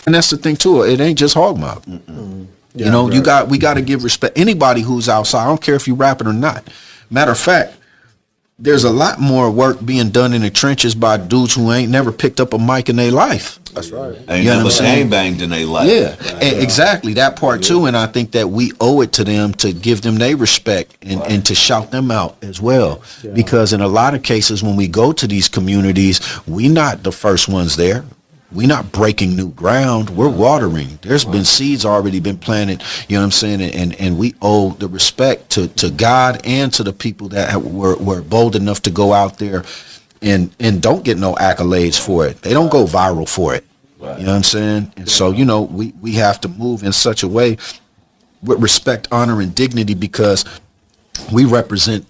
And that's the thing too. It ain't just hog mob. Yeah, you know, right. we got to give respect. Anybody who's outside, I don't care if you rapping or not. Matter of fact, there's a lot more work being done in the trenches by dudes who ain't never picked up a mic in their life. That's right. Ain't You know what never I'm saying? gang banged in their life. Yeah, exactly, that part too. And I think that we owe it to them to give them their respect and to shout them out as well. Because in a lot of cases, when we go to these communities, we not the first ones there. We're not breaking new ground. We're watering. There's been seeds already been planted, you know what I'm saying? And we owe the respect to God and to the people that were bold enough to go out there and don't get no accolades for it. They don't go viral for it. Right. You know what I'm saying? And so, you know, we have to move in such a way with respect, honor, and dignity, because we represent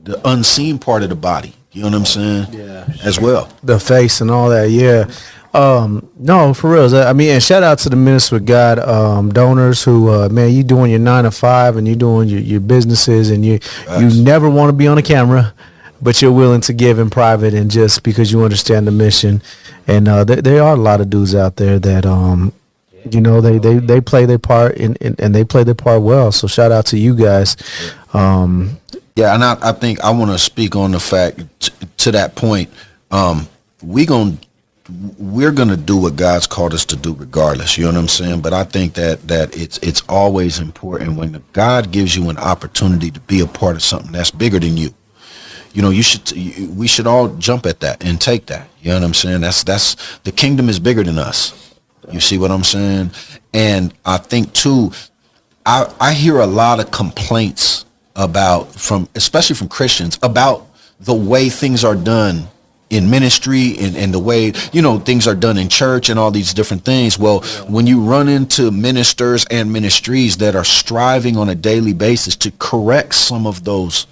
the unseen part of the body. You know what I'm saying? Yeah. As well. The face and all that, yeah. No, for real. I mean, and shout out to the Minister of God donors who, man, you doing your 9 to 5 and you doing your businesses, and you never want to be on a camera, but you're willing to give in private, and just because you understand the mission. And there are a lot of dudes out there that you know, they play their part and they play their part well. So shout out to you guys. Yeah, and I think I want to speak on the fact to that point. We're gonna do what God's called us to do regardless. You know what I'm saying? But I think that it's always important when God gives you an opportunity to be a part of something that's bigger than you. You know, we should all jump at that and take that. You know what I'm saying? That's the kingdom is bigger than us. You see what I'm saying? And I think too, I hear a lot of complaints especially from Christians, about the way things are done in ministry and the way, you know, things are done in church and all these different things. Well, when you run into ministers and ministries that are striving on a daily basis to correct some of those,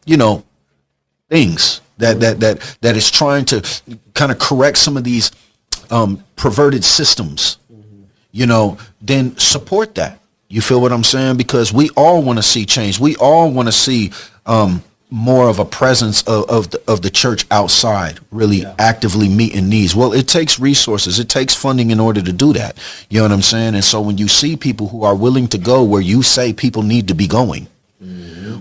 you know, things that is trying to kind of correct some of these perverted systems, you know, then support that. You feel what I'm saying? Because we all want to see change. We all want to see more of a presence of the church outside, really actively meeting needs. Well, it takes resources. It takes funding in order to do that. You know what I'm saying? And so when you see people who are willing to go where you say people need to be going,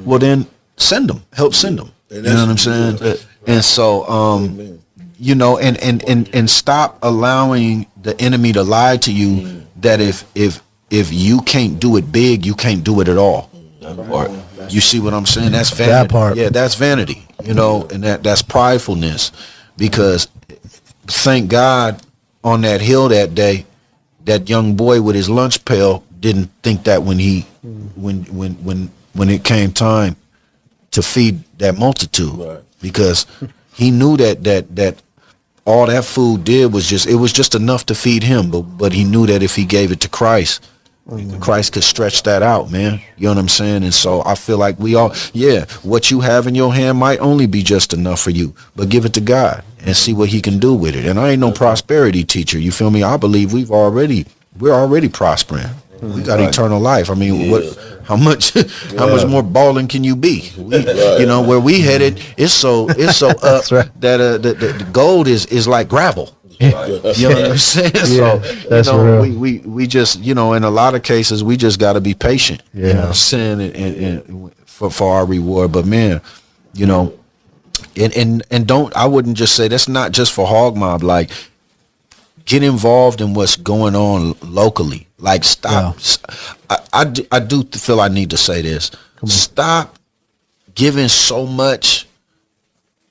well, then send them. Help send them. You know what I'm saying? And so, you know, and stop allowing the enemy to lie to you that if you can't do it big, you can't do it at all. Or, you see what I'm saying? That's vanity. That part. Yeah, that's vanity, you know, and that's pridefulness. Because thank God on that hill that day, that young boy with his lunch pail didn't think that when it came time to feed that multitude. Right. Because he knew that all that food did was just enough to feed him, but he knew that if he gave it to Christ, Christ could stretch that out, man. You know what I'm saying? And so I feel like we all, what you have in your hand might only be just enough for you, but give it to God and see what he can do with it. And I ain't no prosperity teacher. You feel me? I believe we're already prospering. We got eternal life. I mean, how much more balling can you be? You know, where we headed, it's so up that the gold is like gravel. You know what I'm saying? Yeah, so that's real. we just, you know, in a lot of cases we just got to be patient. Yeah. You know what I'm saying? And for our reward. But man, you know, and I wouldn't just say that's not just for Hog Mob. Like, get involved in what's going on locally. Like, stop. Yeah. I do feel I need to say this. Stop giving so much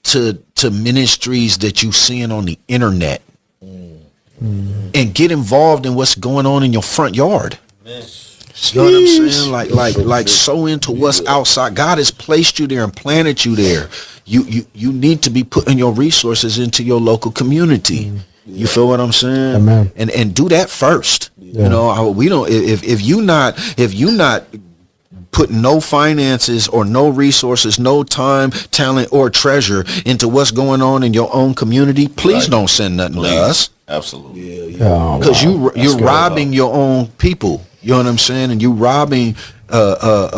to ministries that you seeing on the internet. And get involved in what's going on in your front yard. You know what I'm saying? Like so into what's outside. God has placed you there and planted you there. You need to be putting your resources into your local community. You feel what I'm saying? Amen. And do that first. You know, we don't. If you not putting no finances or no resources, no time, talent, or treasure into what's going on in your own community, please don't send nothing to us. Absolutely. Because you're robbing your own people. You know what I'm saying? And you're robbing the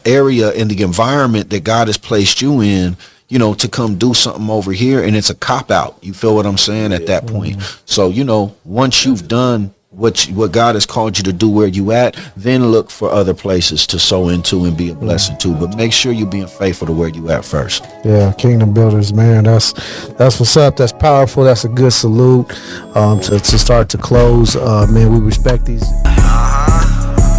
area and the environment that God has placed you in. to come do something over here, and it's a cop out. You feel what I'm saying at that point? So, once you've done what God has called you to do where you at, then look for other places to sow into and be a blessing to. But make sure you're being faithful to where you at first. Yeah, kingdom builders, man. That's what's up. That's powerful. That's a good salute to start to close. Man, we respect these.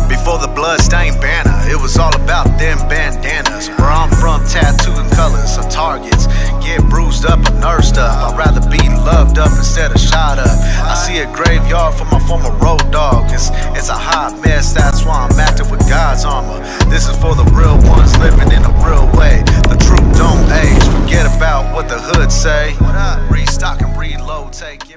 Before the bloodstained banner, it was all about them bandanas. Where I'm from, tattooing colors of targets. Get bruised up and nursed up. I'd rather be loved up instead of shot up. I see a graveyard for my former road dog. It's a hot mess, that's why I'm acting with God's armor. This is for the real ones living in a real way. The truth don't age. Forget about what the hood say. Restock and reload, take